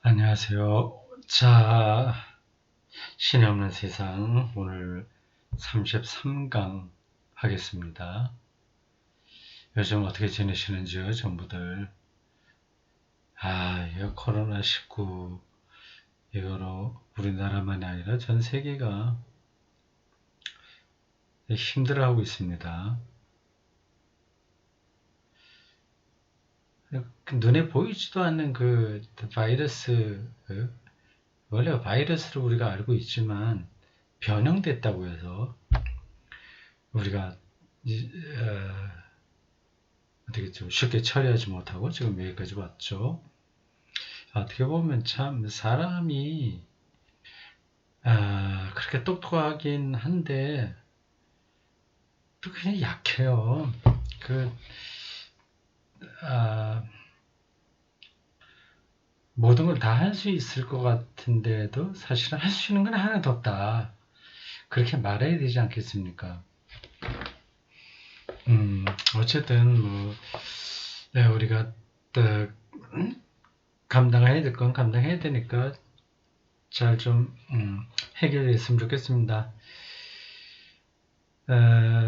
안녕하세요. 자, 신이 없는 세상 오늘 33강 하겠습니다. 요즘 어떻게 지내시는지요, 전부들? 이거 코로나19 이거로 우리나라만이 아니라 전 세계가 힘들어하고 있습니다. 눈에 보이지도 않는 그 바이러스, 원래 바이러스를 우리가 알고 있지만 변형됐다고 해서 우리가 어떻게 좀 쉽게 처리하지 못하고 지금 여기까지 왔죠. 어떻게 보면 참 사람이 그렇게 똑똑하긴 한데 또 그냥 약해요. 그 아, 모든 걸 다 할 수 있을 것 같은데도 사실은 할 수 있는 건 하나도 없다. 그렇게 말해야 되지 않겠습니까? 어쨌든 뭐 우리가 또 감당해야 될 건 감당해야 되니까 잘 좀 해결됐으면 좋겠습니다.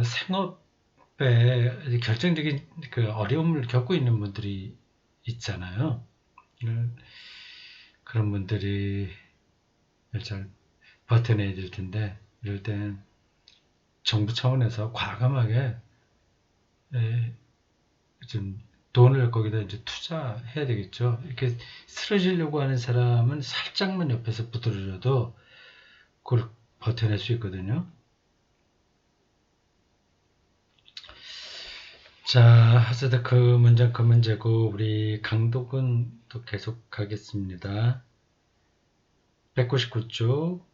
생업에 결정적인 그 어려움을 겪고 있는 분들이 있잖아요. 그런 분들이 잘 버텨내야 될 텐데 이럴 땐 정부 차원에서 과감하게 좀 돈을 거기다 이제 투자해야 되겠죠. 이렇게 쓰러지려고 하는 사람은 살짝만 옆에서 부드러져도 그걸 버텨낼 수 있거든요. 자, 어쨌든 그 문장 그 문제고 우리 강독은 또 계속 가겠습니다. 199쪽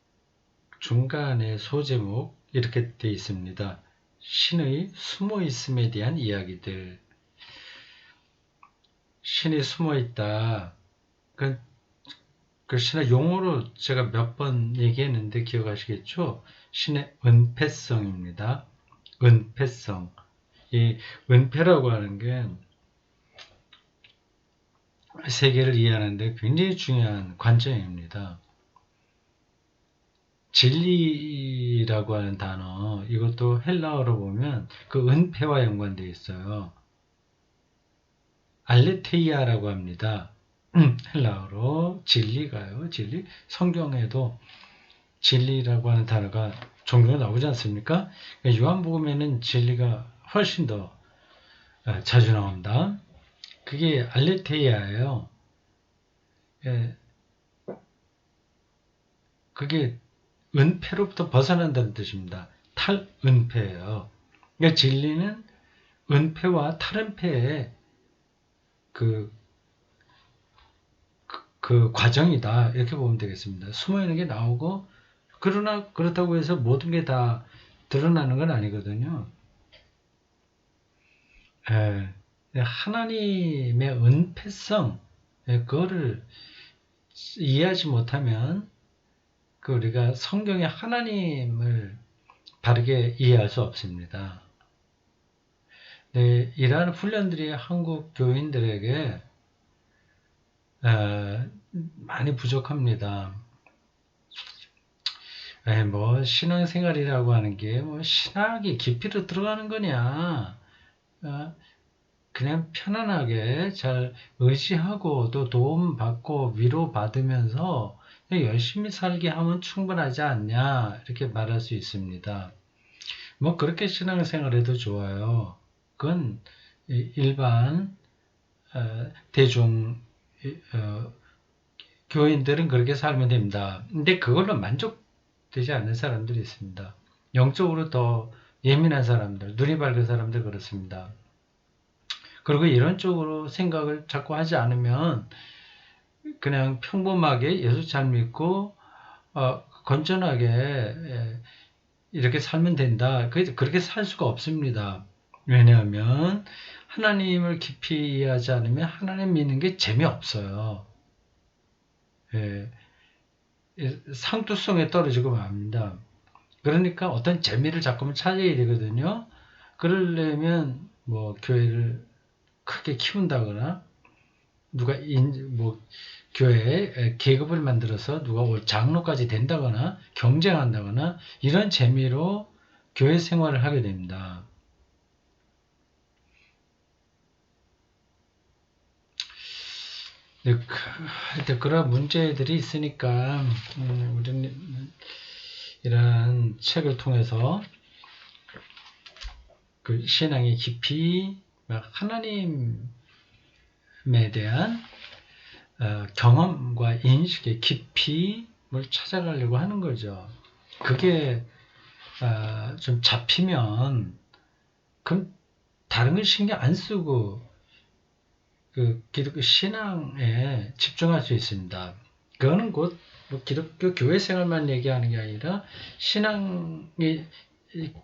중간에 소제목 이렇게 되어 있습니다. 신의 숨어있음에 대한 이야기들. 신이 숨어있다. 그 신의 용어로 제가 몇 번 얘기했는데 기억하시겠죠? 신의 은폐성입니다. 은폐성. 이 은폐라고 하는 게 세계를 이해하는 데 굉장히 중요한 관점입니다. 진리라고 하는 단어, 이것도 헬라어로 보면 그 은폐와 연관되어 있어요. 알레테이아라고 합니다. 헬라어로 진리가요. 진리. 성경에도 진리라고 하는 단어가 종종 나오지 않습니까? 요한복음에는 진리가 훨씬 더 자주 나옵니다. 그게 알레테이아예요. 예, 그게 은폐로부터 벗어난다는 뜻입니다. 탈은폐예요. 그러니까 진리는 은폐와 탈은폐의 그, 그 과정이다. 이렇게 보면 되겠습니다. 숨어있는 게 나오고, 그러나 그렇다고 해서 모든 게 다 드러나는 건 아니거든요. 하나님의 은폐성, 그거를 이해하지 못하면 그 우리가 성경의 하나님을 바르게 이해할 수 없습니다. 네, 이러한 훈련들이 한국 교인들에게 많이 부족합니다. 뭐 신앙생활이라고 하는 게 뭐 신학이 깊이로 들어가는 거냐? 그냥 편안하게 잘 의지하고 또 도움받고 위로받으면서 열심히 살게 하면 충분하지 않냐? 이렇게 말할 수 있습니다. 뭐 그렇게 신앙생활해도 좋아요. 그건 일반 대중 교인들은 그렇게 살면 됩니다. 근데 그걸로 만족되지 않는 사람들이 있습니다. 영적으로 더 예민한 사람들, 눈이 밝은 사람들 그렇습니다. 그리고 이런 쪽으로 생각을 자꾸 하지 않으면 그냥 평범하게 예수 잘 믿고 건전하게 이렇게 살면 된다. 그렇게 살 수가 없습니다. 왜냐하면 하나님을 깊이 이해하지 않으면 하나님 믿는 게 재미없어요. 예, 상투성에 떨어지고 맙니다. 그러니까 어떤 재미를 자꾸만 찾아야 되거든요. 그러려면 뭐 교회를 크게 키운다거나 누가 교회에 계급을 만들어서 누가 장로까지 된다거나 경쟁한다거나 이런 재미로 교회 생활을 하게 됩니다. 하여튼 그런 문제들이 있으니까 우리는 이러한 책을 통해서 그 신앙의 깊이, 하나님에 대한 경험과 인식의 깊이를 찾아가려고 하는 거죠. 그게 좀 잡히면 그럼 다른 걸 신경 안 쓰고 그 기독교 신앙에 집중할 수 있습니다. 그거는 곧 기독교 교회 생활만 얘기하는 게 아니라 신앙에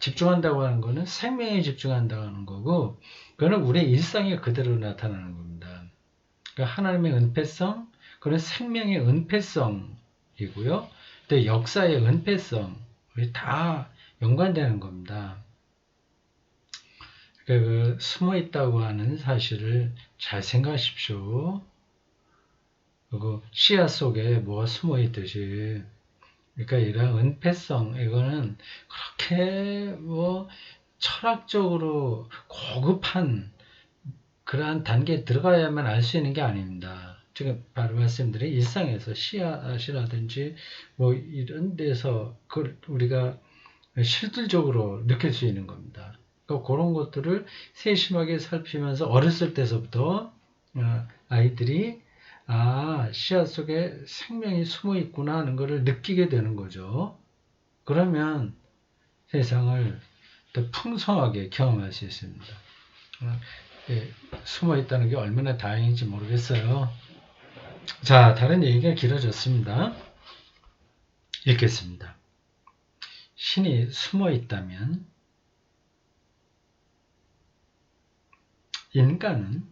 집중한다고 하는 거는 생명에 집중한다고 하는 거고, 그거는 우리의 일상에 그대로 나타나는 겁니다. 그러니까 하나님의 은폐성, 그건 생명의 은폐성이고요. 또 역사의 은폐성이 다 연관되는 겁니다. 그 숨어 있다고 하는 사실을 잘 생각하십시오. 그리고 씨앗 속에 뭐가 숨어 있듯이, 그러니까 이런 은폐성, 이거는 그렇게 철학적으로 고급한 그러한 단계에 들어가야만 알 수 있는 게 아닙니다. 지금 바로 말씀드린 일상에서 씨앗이라든지 이런 데서 우리가 실질적으로 느낄 수 있는 겁니다. 그러니까 그런 것들을 세심하게 살피면서 어렸을 때서부터 아이들이 씨앗 속에 생명이 숨어 있구나 하는 것을 느끼게 되는 거죠. 그러면 세상을 더 풍성하게 경험할 수 있습니다. 숨어 있다는 게 얼마나 다행인지 모르겠어요. 자, 다른 얘기가 길어졌습니다. 읽겠습니다. 신이 숨어 있다면 인간은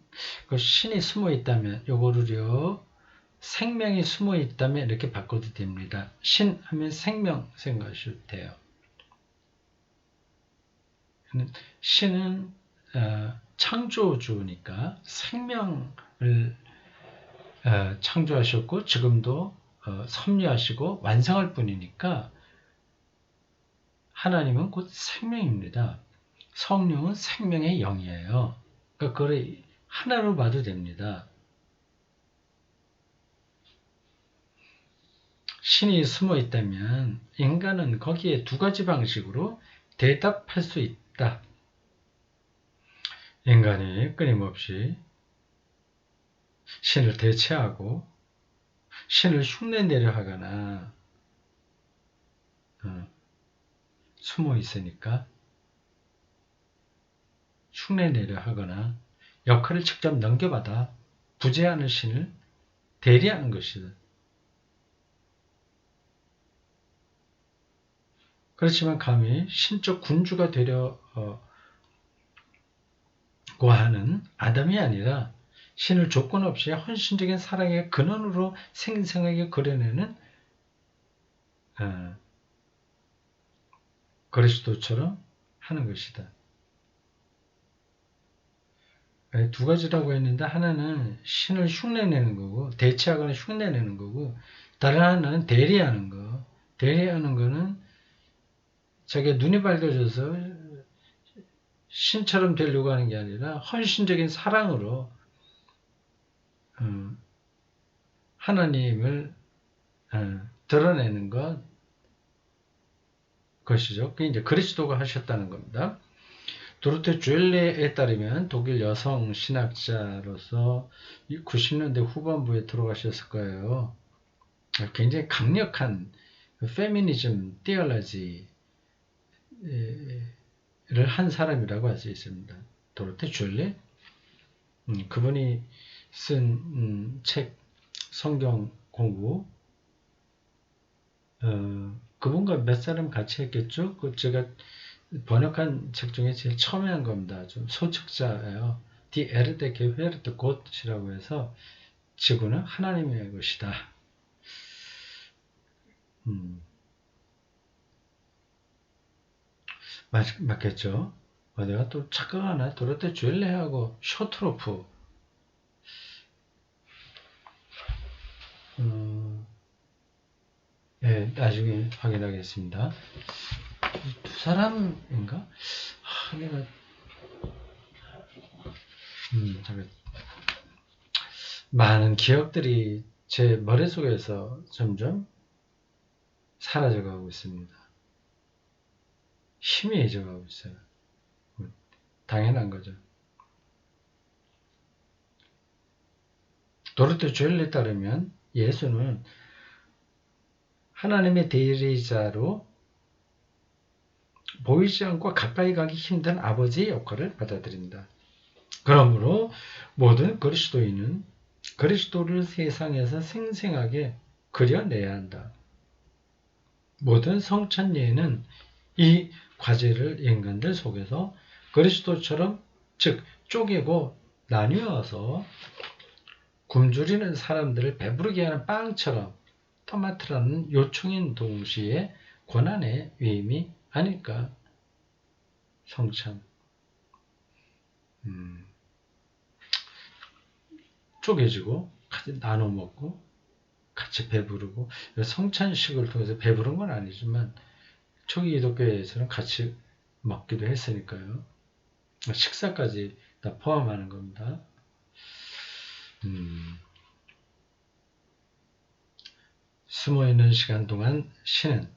그 신이 숨어 있다면 요거를요 생명이 숨어 있다면 이렇게 바꿔도 됩니다. 신 하면 생명 생각하셔도 돼요. 신은 창조주니까 생명을 창조하셨고 지금도 섭리하시고 완성할 뿐이니까 하나님은 곧 생명입니다. 성령은 생명의 영이에요. 그러니까 그걸 하나로 봐도 됩니다. 신이 숨어 있다면 인간은 거기에 두 가지 방식으로 대답할 수 있다. 인간이 끊임없이 신을 대체하고 신을 흉내내려 하거나 숨어 있으니까 흉내내려 하거나 역할을 직접 넘겨받아 부재하는 신을 대리하는 것이다. 그렇지만 감히 신적 군주가 되려고 하는 아담이 아니라 신을 조건 없이 헌신적인 사랑의 근원으로 생생하게 그려내는 그리스도처럼 하는 것이다. 두 가지라고 했는데 하나는 신을 흉내내는 거고 대체하거나 흉내내는 거고 다른 하나는 대리하는 거. 대리하는 거는 자기가 눈이 밝아져서 신처럼 되려고 하는 게 아니라 헌신적인 사랑으로 하나님을 드러내는 것이죠. 그게 이제 그리스도가 하셨다는 겁니다. 도로테 주엘레에 따르면 독일 여성 신학자로서 90년대 후반부에 들어가셨을 거예요. 굉장히 강력한 페미니즘 티올로지를 한 사람이라고 할 수 있습니다. 도로테 주엘레? 그분이 쓴 책 성경 공부 그분과 몇 사람 같이 했겠죠? 제가 번역한 책 중에 제일 처음에 한 겁니다. 좀 소책자예요. Die Erde gehört Gott이라고 해서 지구는 하나님의 것이다. 맞겠죠? 내가 또 착각하나? 도로테 주엘레하고 쇼트로프 나중에 확인하겠습니다. 두 사람인가? 내가 잠깐. 많은 기억들이 제 머릿속에서 점점 사라져가고 있습니다. 희미해져가고 있어요. 당연한 거죠. 도르토 조엘에 따르면 예수는 하나님의 대리자로 보이지 않고 가까이 가기 힘든 아버지의 역할을 받아들인다. 그러므로 모든 그리스도인은 그리스도를 세상에서 생생하게 그려내야 한다. 모든 성찬예는 이 과제를 인간들 속에서 그리스도처럼 즉 쪼개고 나뉘어서 굶주리는 사람들을 배부르게 하는 빵처럼 토마트라는 요청인 동시에 고난의 위임이 아닐까. 성찬 쪼개지고 같이 나눠 먹고 같이 배부르고, 성찬식을 통해서 배부른 건 아니지만 초기 기독교에서는 같이 먹기도 했으니까요. 식사까지 다 포함하는 겁니다. 숨어있는 시간 동안 신은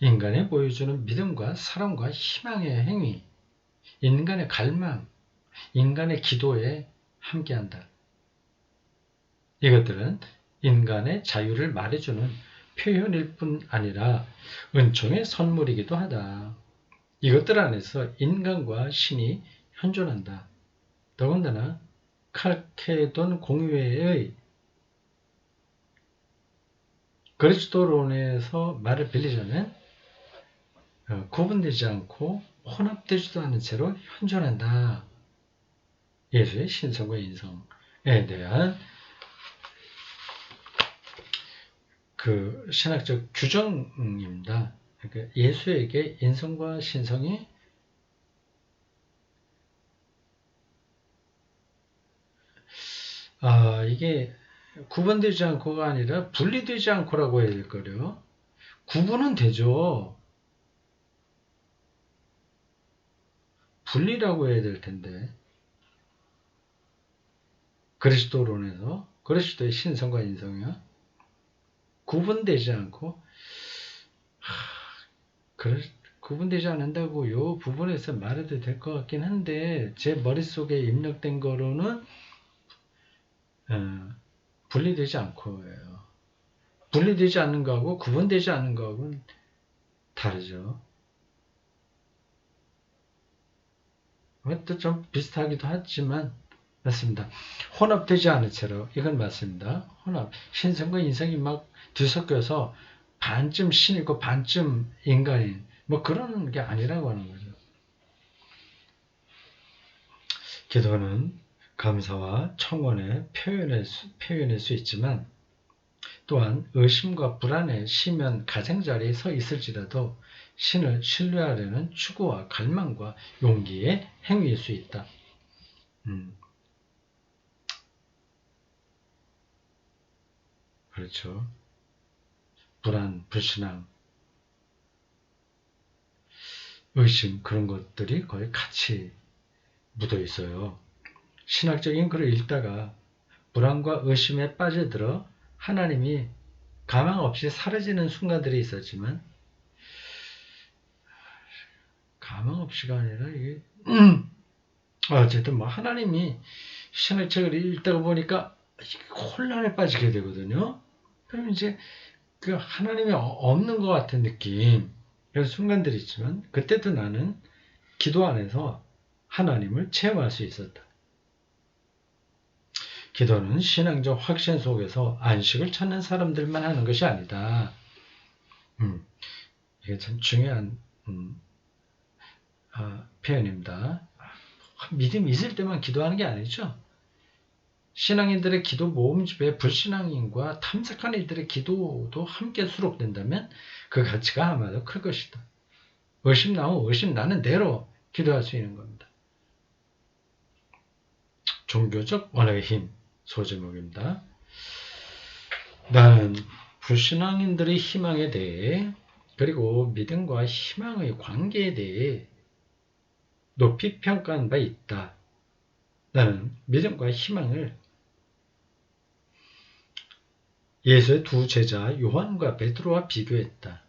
인간이 보여주는 믿음과 사랑과 희망의 행위, 인간의 갈망, 인간의 기도에 함께한다. 이것들은 인간의 자유를 말해주는 표현일 뿐 아니라 은총의 선물이기도 하다. 이것들 안에서 인간과 신이 현존한다. 더군다나 칼케돈 공회의 그리스도론에서 말을 빌리자면 구분되지 않고 혼합되지도 않은 채로 현존한다. 예수의 신성과 인성에 대한 그 신학적 규정입니다. 그러니까 예수에게 인성과 신성이 이게 구분되지 않고가 아니라 분리되지 않고라고 해야 될 거예요. 구분은 되죠. 분리라고 해야 될 텐데. 그리스도론에서 그리스도의 신성과 인성이요. 구분되지 않고 구분되지 않는다고 요 부분에서 말해도 될 것 같긴 한데 제 머릿속에 입력된 거로는 분리되지 않고예요. 분리되지 않는 거하고 구분되지 않는 거하고는 다르죠. 또 좀 비슷하기도 하지만 맞습니다. 혼합되지 않은 채로 이건 맞습니다. 혼합. 신성과 인성이 막 뒤섞여서 반쯤 신이고 반쯤 인간인 뭐 그런 게 아니라고 하는 거죠. 기도는 감사와 청원의 표현일 수 있지만 또한 의심과 불안의 심연 가장자리에 서 있을지라도 신을 신뢰하려는 추구와 갈망과 용기의 행위일 수 있다. 그렇죠. 불안, 불신앙, 의심 그런 것들이 거의 같이 묻어 있어요. 신학적인 글을 읽다가 불안과 의심에 빠져들어 하나님이 가망 없이 사라지는 순간들이 있었지만 가망 없이가 아니라 이게 어쨌든 뭐 하나님이 신학책을 읽다가 보니까 혼란에 빠지게 되거든요. 그럼 이제 그 하나님이 없는 것 같은 느낌 그런 순간들이 있지만 그때도 나는 기도 안에서 하나님을 체험할 수 있었다. 기도는 신앙적 확신 속에서 안식을 찾는 사람들만 하는 것이 아니다. 이게 참 중요한 표현입니다. 믿음이 있을 때만 기도하는 게 아니죠. 신앙인들의 기도 모음집에 불신앙인과 탐색하는 이들의 기도도 함께 수록된다면 그 가치가 아마도 클 것이다. 의심 나오면 의심 나는 대로 기도할 수 있는 겁니다. 종교적 언어의 힘 소제목입니다. 나는 불신앙인들의 희망에 대해 그리고 믿음과 희망의 관계에 대해 높이 평가한 바 있다. 나는 믿음과 희망을 예수의 두 제자 요한과 베드로와 비교했다.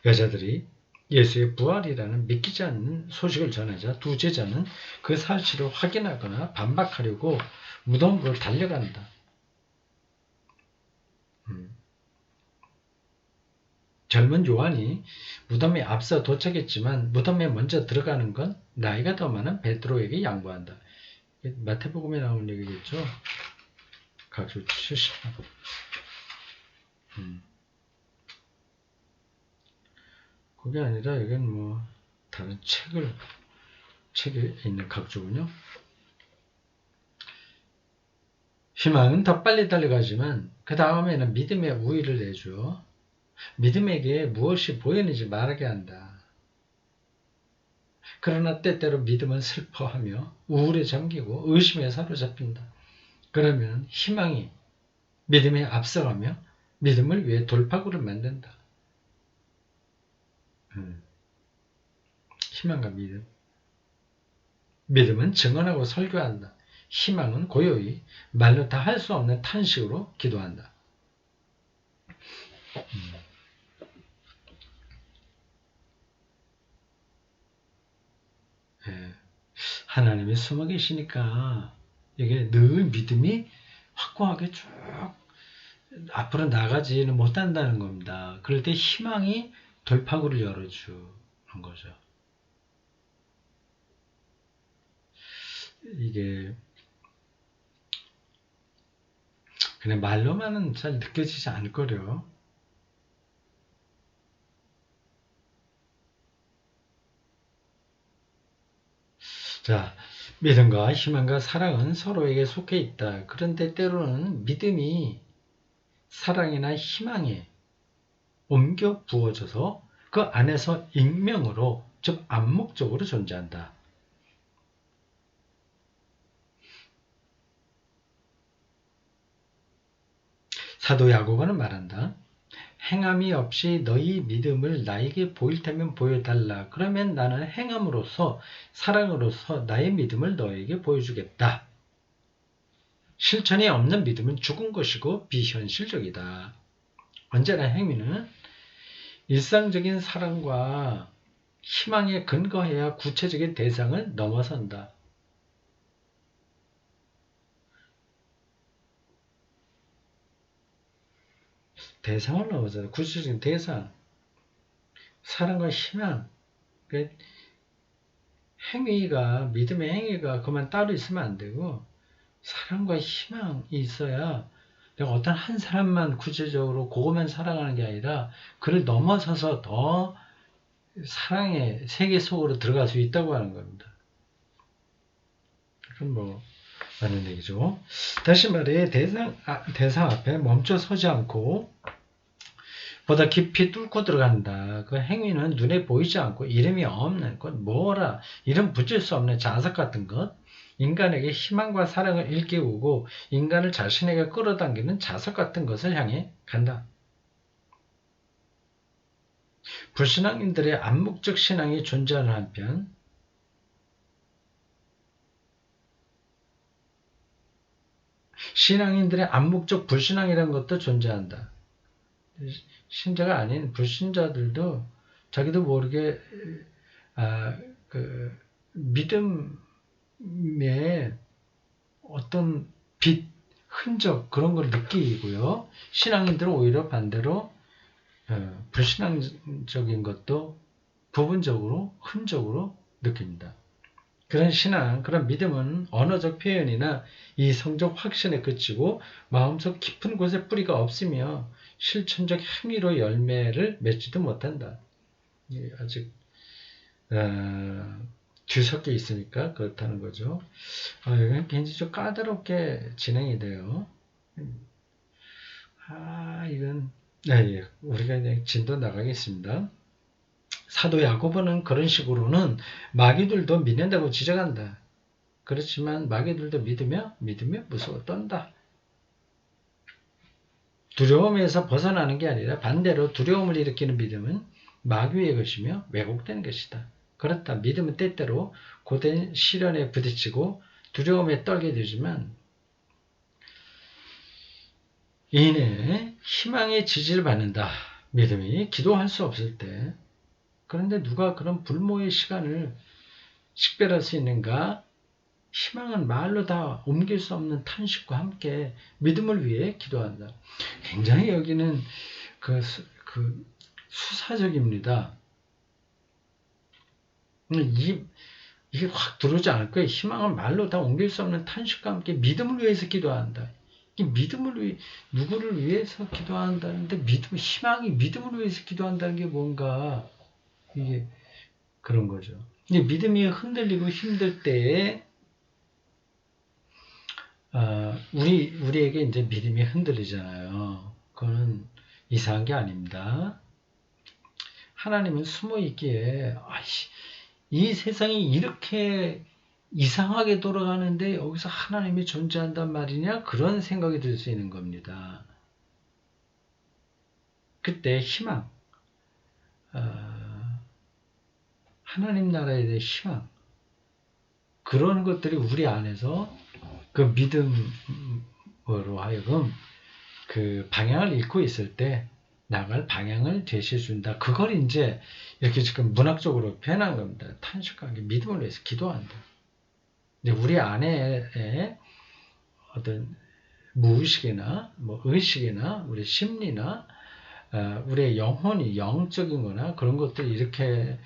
여자들이 예수의 부활이라는 믿기지 않는 소식을 전하자 두 제자는 그 사실을 확인하거나 반박하려고 무덤으로 달려간다. 젊은 요한이 무덤에 앞서 도착했지만 무덤에 먼저 들어가는 건 나이가 더 많은 베드로에게 양보한다. 마태복음에 나온 얘기겠죠. 각주 70. 그게 아니라 이건 뭐 다른 책에 있는 각주군요. 희망은 더 빨리 달려가지만 그 다음에는 믿음의 우위를 내주어 믿음에게 무엇이 보이는지 말하게 한다. 그러나 때때로 믿음은 슬퍼하며 우울에 잠기고 의심에 사로잡힌다. 그러면 희망이 믿음에 앞서가며 믿음을 위해 돌파구를 만든다. 희망과 믿음. 믿음은 증언하고 설교한다. 희망은 고요히 말로 다 할 수 없는 탄식으로 기도한다. 하나님이 숨어 계시니까 이게 늘 믿음이 확고하게 쭉 앞으로 나가지는 못한다는 겁니다. 그럴 때 희망이 돌파구를 열어주는 거죠. 이게 그냥 말로만은 잘 느껴지지 않을 거래요. 자, 믿음과 희망과 사랑은 서로에게 속해 있다. 그런데 때로는 믿음이 사랑이나 희망에 옮겨 부어져서 그 안에서 익명으로, 즉 암묵적으로 존재한다. 사도 야고보는 말한다. 행함이 없이 너희 믿음을 나에게 보일 테면 보여달라. 그러면 나는 행함으로써 사랑으로써 나의 믿음을 너에게 보여주겠다. 실천이 없는 믿음은 죽은 것이고 비현실적이다. 언제나 행위는 일상적인 사랑과 희망에 근거해야 구체적인 대상을 넘어선다. 대상을 넘어서 구체적인 대상, 사랑과 희망, 행위가 믿음의 행위가 그만 따로 있으면 안 되고 사랑과 희망이 있어야 내가 어떤 한 사람만 구체적으로 그것만 사랑하는 게 아니라 그를 넘어서서 더 사랑의 세계 속으로 들어갈 수 있다고 하는 겁니다. 그건 뭐 맞는 얘기죠. 다시 말해 대상 앞에 멈춰 서지 않고 보다 깊이 뚫고 들어간다. 그 행위는 눈에 보이지 않고 이름이 없는 것, 뭐라 이름 붙일 수 없는 자석 같은 것, 인간에게 희망과 사랑을 일깨우고 인간을 자신에게 끌어당기는 자석 같은 것을 향해 간다. 불신앙인들의 암묵적 신앙이 존재하는 한편 신앙인들의 암묵적 불신앙이라는 것도 존재한다. 신자가 아닌 불신자들도 자기도 모르게 믿음의 어떤 빛, 흔적 그런 걸 느끼고요. 신앙인들은 오히려 반대로 불신앙적인 것도 부분적으로, 흔적으로 느낍니다. 그런 신앙, 그런 믿음은 언어적 표현이나 이성적 확신에 그치고 마음속 깊은 곳에 뿌리가 없으며 실천적 행위로 열매를 맺지도 못한다. 아직 뒤섞여 있으니까 그렇다는 거죠. 이건 굉장히 좀 까다롭게 진행이 돼요. 이건 예, 우리가 그냥 진도 나가겠습니다. 사도 야고보는 그런 식으로는 마귀들도 믿는다고 지적한다. 그렇지만 마귀들도 믿으며 무서워 떤다. 두려움에서 벗어나는 게 아니라 반대로 두려움을 일으키는 믿음은 마귀의 것이며 왜곡된 것이다. 그렇다. 믿음은 때때로 고된 시련에 부딪히고 두려움에 떨게 되지만 이내 희망의 지지를 받는다. 믿음이 기도할 수 없을 때. 그런데 누가 그런 불모의 시간을 식별할 수 있는가? 희망은 말로 다 옮길 수 없는 탄식과 함께 믿음을 위해 기도한다. 굉장히 여기는 그 수사적입니다. 이게 확 들어오지 않을 거예요. 희망은 말로 다 옮길 수 없는 탄식과 함께 믿음을 위해서 기도한다. 이 믿음을 위해, 누구를 위해서 기도한다는데 희망이 믿음을 위해서 기도한다는 게 뭔가, 이게 그런 거죠. 믿음이 흔들리고 힘들 때에, 우리에게 이제 믿음이 흔들리잖아요. 그거는 이상한 게 아닙니다. 하나님은 숨어 있기에, 이 세상이 이렇게 이상하게 돌아가는데 여기서 하나님이 존재한단 말이냐? 그런 생각이 들 수 있는 겁니다. 그때 희망, 하나님 나라에 대한 희망, 그런 것들이 우리 안에서 그 믿음으로 하여금 그 방향을 잃고 있을 때 나갈 방향을 제시해준다. 그걸 이제 이렇게 지금 문학적으로 표현한 겁니다. 탄식하게 믿음을 위해서 기도한다. 이제 우리 안에 어떤 무의식이나 의식이나 우리 심리나 우리의 영혼이 영적인 거나 그런 것들이 이렇게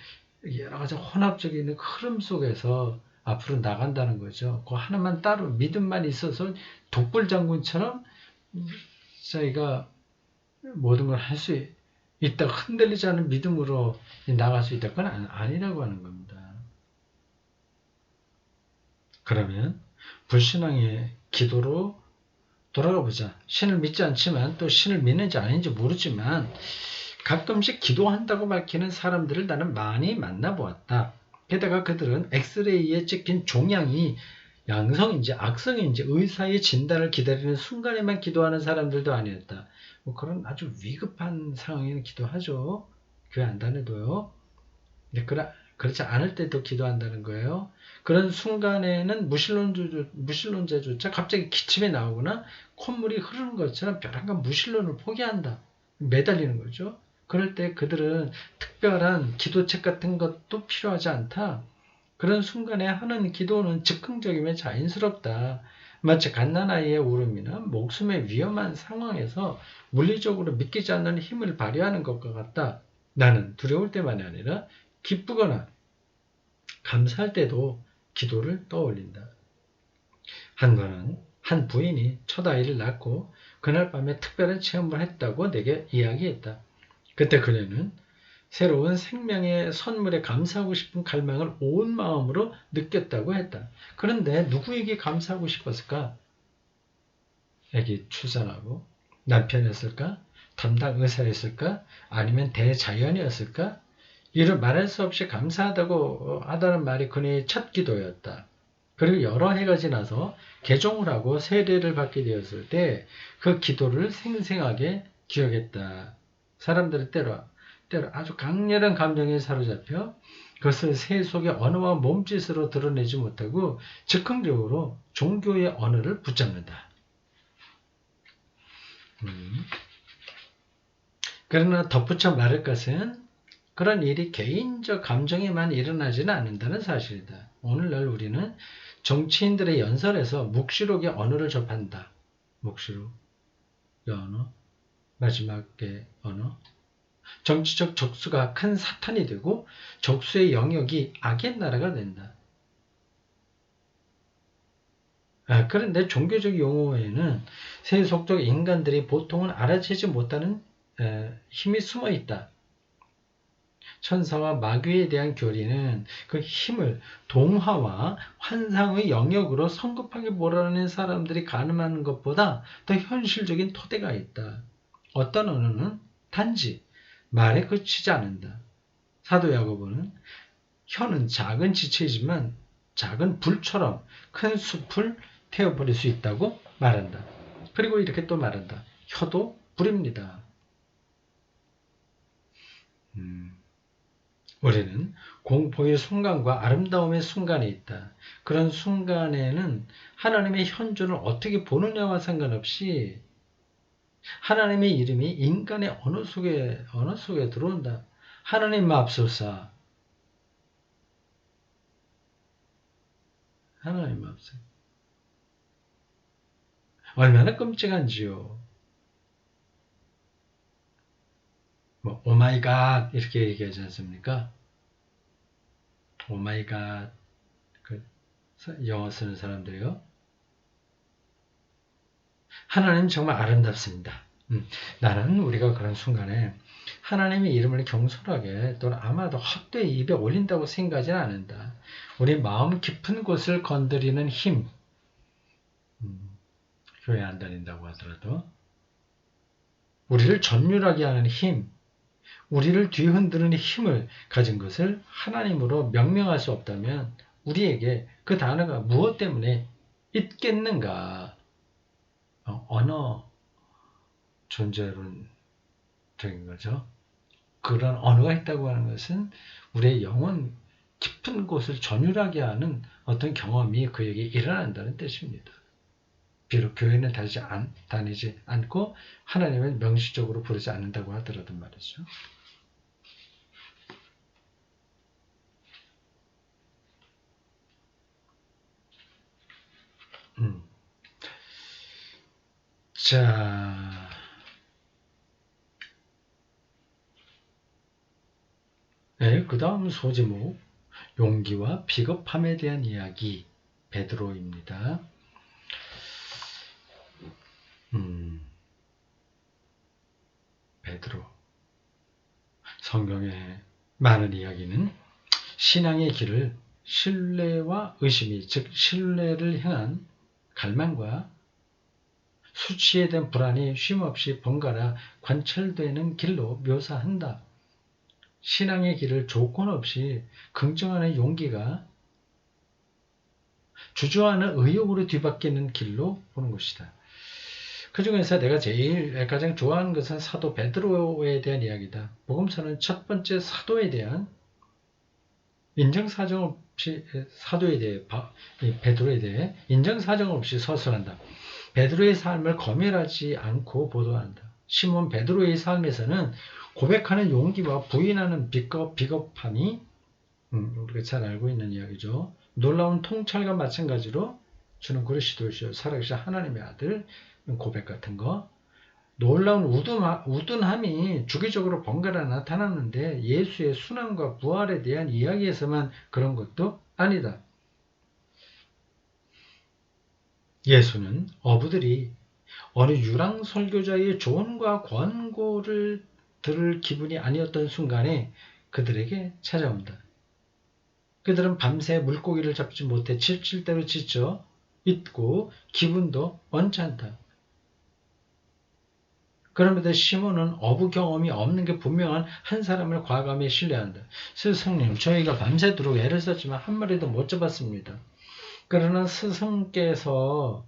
여러 가지 혼합적인 흐름 속에서 앞으로 나간다는 거죠. 그 하나만 따로 믿음만 있어서 독불장군처럼 저희가 모든 걸 할 수 있다, 흔들리지 않은 믿음으로 나갈 수 있다. 그건 아니라고 하는 겁니다. 그러면 불신앙의 기도로 돌아가 보자. 신을 믿지 않지만 또 신을 믿는지 아닌지 모르지만 가끔씩 기도한다고 밝히는 사람들을 나는 많이 만나보았다. 게다가 그들은 엑스레이에 찍힌 종양이 양성인지 악성인지 의사의 진단을 기다리는 순간에만 기도하는 사람들도 아니었다. 그런 아주 위급한 상황에는 기도하죠. 교회 안 다녀도요. 그렇지 않을 때도 기도한다는 거예요. 그런 순간에는 무신론자조차 갑자기 기침이 나오거나 콧물이 흐르는 것처럼 벼랑간 무신론을 포기한다. 매달리는 거죠. 그럴 때 그들은 특별한 기도책 같은 것도 필요하지 않다. 그런 순간에 하는 기도는 즉흥적이며 자연스럽다. 마치 갓난아이의 울음이나 목숨의 위험한 상황에서 물리적으로 믿기지 않는 힘을 발휘하는 것과 같다. 나는 두려울 때만이 아니라 기쁘거나 감사할 때도 기도를 떠올린다. 한 부인이 첫 아이를 낳고 그날 밤에 특별한 체험을 했다고 내게 이야기했다. 그때 그녀는 새로운 생명의 선물에 감사하고 싶은 갈망을 온 마음으로 느꼈다고 했다. 그런데 누구에게 감사하고 싶었을까? 아기 출산하고 남편이었을까? 담당 의사였을까? 아니면 대자연이었을까? 이를 말할 수 없이 감사하다고 하다는 말이 그녀의 첫 기도였다. 그리고 여러 해가 지나서 개종을 하고 세례를 받게 되었을 때 그 기도를 생생하게 기억했다. 사람들은 때로 아주 강렬한 감정에 사로잡혀 그것을 세속의 언어와 몸짓으로 드러내지 못하고 즉흥적으로 종교의 언어를 붙잡는다. 그러나 덧붙여 말할 것은 그런 일이 개인적 감정에만 일어나지는 않는다는 사실이다. 오늘날 우리는 정치인들의 연설에서 묵시록의 언어를 접한다. 묵시록의 언어, 마지막의 언어. 정치적 적수가 큰 사탄이 되고 적수의 영역이 악의 나라가 된다. 그런데 종교적 용어에는 세속적 인간들이 보통은 알아채지 못하는 힘이 숨어 있다. 천사와 마귀에 대한 교리는 그 힘을 동화와 환상의 영역으로 성급하게 몰아내는 사람들이 가늠하는 것보다 더 현실적인 토대가 있다. 어떤 언어는 단지 말에 그치지 않는다. 사도 야고보는 혀는 작은 지체이지만 작은 불처럼 큰 숲을 태워버릴 수 있다고 말한다. 그리고 이렇게 또 말한다. 혀도 불입니다. 우리는 공포의 순간과 아름다움의 순간이 있다. 그런 순간에는 하나님의 현존을 어떻게 보느냐와 상관없이 하나님의 이름이 인간의 언어 속에 들어온다. 하나님 맙소사. 하나님 맙소사. 얼마나 끔찍한지요. 오마이갓 이렇게 얘기하지 않습니까? 오마이갓 영어 쓰는 사람들이요. 하나님 정말 아름답습니다. 나는 우리가 그런 순간에 하나님의 이름을 경솔하게 또는 아마도 헛되이 입에 올린다고 생각하지는 않는다. 우리 마음 깊은 곳을 건드리는 힘, 교회 안 다닌다고 하더라도 우리를 전율하게 하는 힘, 우리를 뒤흔드는 힘을 가진 것을 하나님으로 명명할 수 없다면 우리에게 그 단어가 무엇 때문에 있겠는가? 언어 존재론적인 거죠. 그런 언어가 있다고 하는 것은 우리의 영혼 깊은 곳을 전율하게 하는 어떤 경험이 그에게 일어난다는 뜻입니다. 비록 교회는 다니지 않고 하나님을 명시적으로 부르지 않는다고 하더라도 말이죠. 자, 네, 그 다음 소제목 용기와 비겁함에 대한 이야기 베드로입니다. 베드로 성경의 많은 이야기는 신앙의 길을 신뢰와 의심이 즉 신뢰를 향한 갈망과 수치에 대한 불안이 쉼없이 번갈아 관철되는 길로 묘사한다. 신앙의 길을 조건 없이 긍정하는 용기가 주저하는 의욕으로 뒤바뀌는 길로 보는 것이다. 그 중에서 내가 가장 좋아하는 것은 사도 베드로에 대한 이야기다. 복음서는 첫 번째 사도에 대한 인정사정 없이 베드로에 대해 인정사정 없이 서술한다. 베드로의 삶을 검열하지 않고 보도한다. 시몬 베드로의 삶에서는 고백하는 용기와 부인하는 비겁함이 우리가 잘 알고 있는 이야기죠. 놀라운 통찰과 마찬가지로 주는 그리스도시요 살아계신 하나님의 아들 고백 같은 거 놀라운 우둔함이 주기적으로 번갈아 나타나는데 예수의 순환과 부활에 대한 이야기에서만 그런 것도 아니다. 예수는 어부들이 어느 유랑 설교자의 조언과 권고를 들을 기분이 아니었던 순간에 그들에게 찾아온다. 그들은 밤새 물고기를 잡지 못해 칠칠대로 지쳐 있고 기분도 언짢다. 그럼에도 시몬은 어부 경험이 없는 게 분명한 한 사람을 과감히 신뢰한다. 스승님, 저희가 밤새도록 애를 썼지만 한 마리도 못 잡았습니다. 그러나 스승께서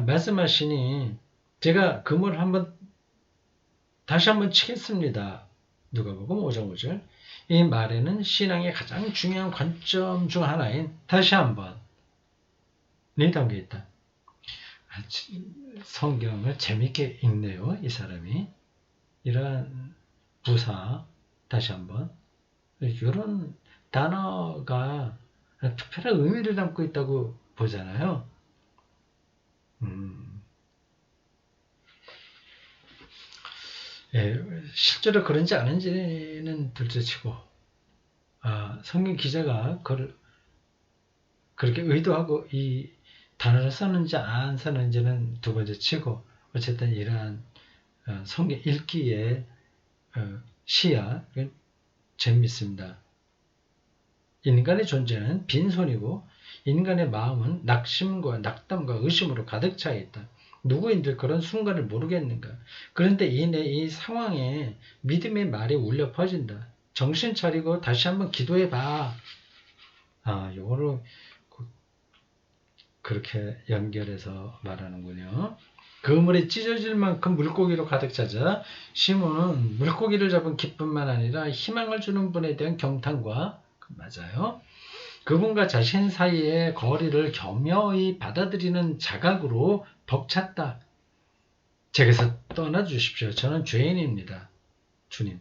말씀하시니 제가 그물 다시 한번 치겠습니다. 누가복음 5장 5절. 이 말에는 신앙의 가장 중요한 관점 중 하나인 다시 한번이 담겨 있다. 성경을 재밌게 읽네요. 이 사람이. 이러한 부사 다시 한번 이런 단어가 특별한 의미를 담고 있다고 보잖아요. 실제로 그런지 아닌지는 둘째치고 성경 기자가 그렇게 의도하고 이 단어를 썼는지 안 썼는지는 두 번째 치고 어쨌든 이러한 성경 읽기의 시야 재밌습니다. 인간의 존재는 빈손이고 인간의 마음은 낙심과 낙담과 의심으로 가득 차 있다. 누구인들 그런 순간을 모르겠는가. 그런데 이 상황에 믿음의 말이 울려 퍼진다. 정신 차리고 다시 한번 기도해봐. 요거를 그렇게 연결해서 말하는군요. 그물에 찢어질 만큼 물고기로 가득 차자 시몬은 물고기를 잡은 기쁨만 아니라 희망을 주는 분에 대한 경탄과 맞아요. 그분과 자신 사이의 거리를 겸허히 받아들이는 자각으로 벅찼다. 제게서 떠나주십시오. 저는 죄인입니다. 주님.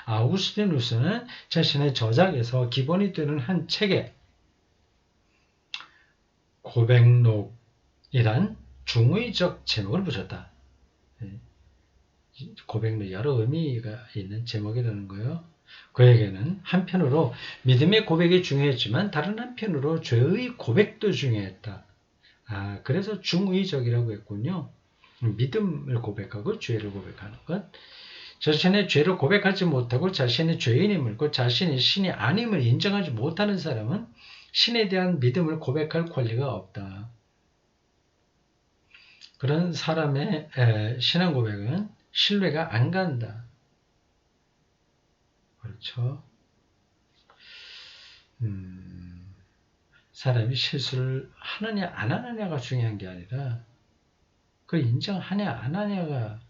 아우구스티누스는 자신의 저작에서 기본이 되는 한 책에 고백록이란 중의적 제목을 붙였다. 고백록 여러 의미가 있는 제목이라는 거예요. 그에게는 한편으로 믿음의 고백이 중요했지만 다른 한편으로 죄의 고백도 중요했다. 그래서 중의적이라고 했군요. 믿음을 고백하고 죄를 고백하는 것. 자신의 죄를 고백하지 못하고 자신의 죄인임을 그 자신이 신이 아님을 인정하지 못하는 사람은 신에 대한 믿음을 고백할 권리가 없다. 그런 사람의 신앙 고백은 신뢰가 안 간다. 그렇죠. 사람이 실수를 하느냐 안 하느냐가 중요한 게 아니라 그걸 인정하냐 안 하냐가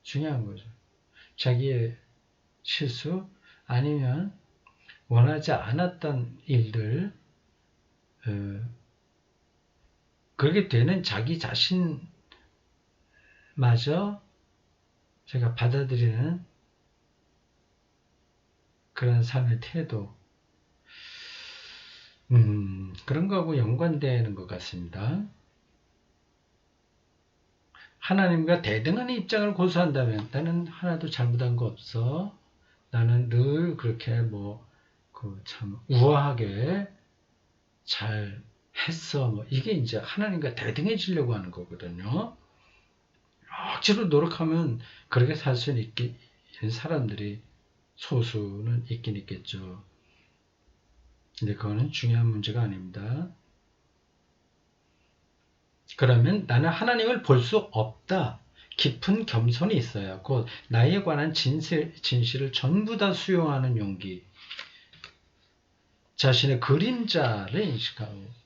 중요한 거죠. 자기의 실수 아니면 원하지 않았던 일들 그렇게 되는 자기 자신마저 제가 받아들이는 그런 삶의 태도 그런 거하고 연관되는 것 같습니다. 하나님과 대등한 입장을 고수한다면 나는 하나도 잘못한 거 없어. 나는 늘 그렇게 참 우아하게 잘 했어. 이게 이제 하나님과 대등해지려고 하는 거거든요. 억지로 노력하면 그렇게 살 수 있는 사람들이 소수는 있긴 있겠죠. 근데 그거는 중요한 문제가 아닙니다. 그러면 나는 하나님을 볼 수 없다. 깊은 겸손이 있어야 곧 나에 관한 진실을 전부 다 수용하는 용기. 자신의 그림자를 인식하고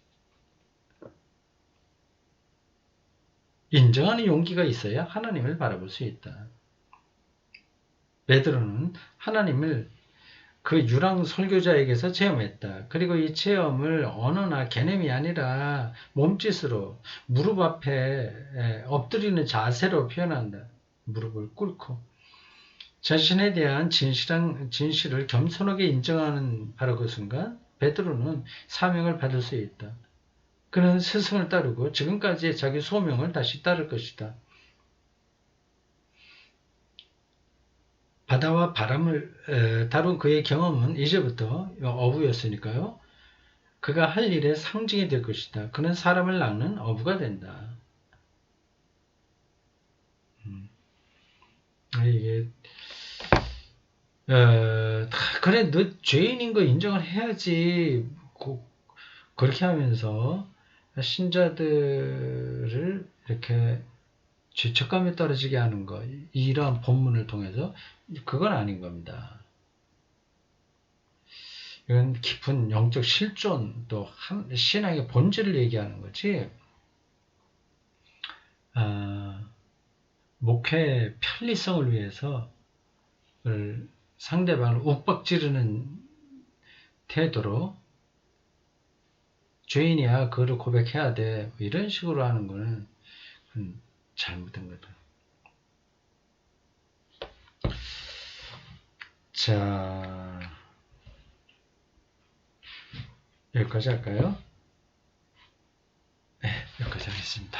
인정하는 용기가 있어야 하나님을 바라볼 수 있다. 베드로는 하나님을 그 유랑 설교자에게서 체험했다. 그리고 이 체험을 언어나 개념이 아니라 몸짓으로 무릎 앞에 엎드리는 자세로 표현한다. 무릎을 꿇고 자신에 대한 진실을 겸손하게 인정하는 바로 그 순간 베드로는 사명을 받을 수 있다. 그는 스승을 따르고 지금까지의 자기 소명을 다시 따를 것이다. 바다와 바람을 다룬 그의 경험은 이제부터 어부였으니까요. 그가 할 일의 상징이 될 것이다. 그는 사람을 낚는 어부가 된다. 이게 그래 너 죄인인 거 인정을 해야지. 그렇게 하면서 신자들을 이렇게 죄책감에 떨어지게 하는 거, 이러한 본문을 통해서 그건 아닌 겁니다. 이건 깊은 영적 실존, 또 신앙의 본질을 얘기하는 거지. 목회의 편리성을 위해서 상대방을 욱박지르는 태도로 죄인이야 그거를 고백해야 돼 이런 식으로 하는 거는 잘못된 거다. 자, 여기까지 할까요? 네, 여기까지 하겠습니다.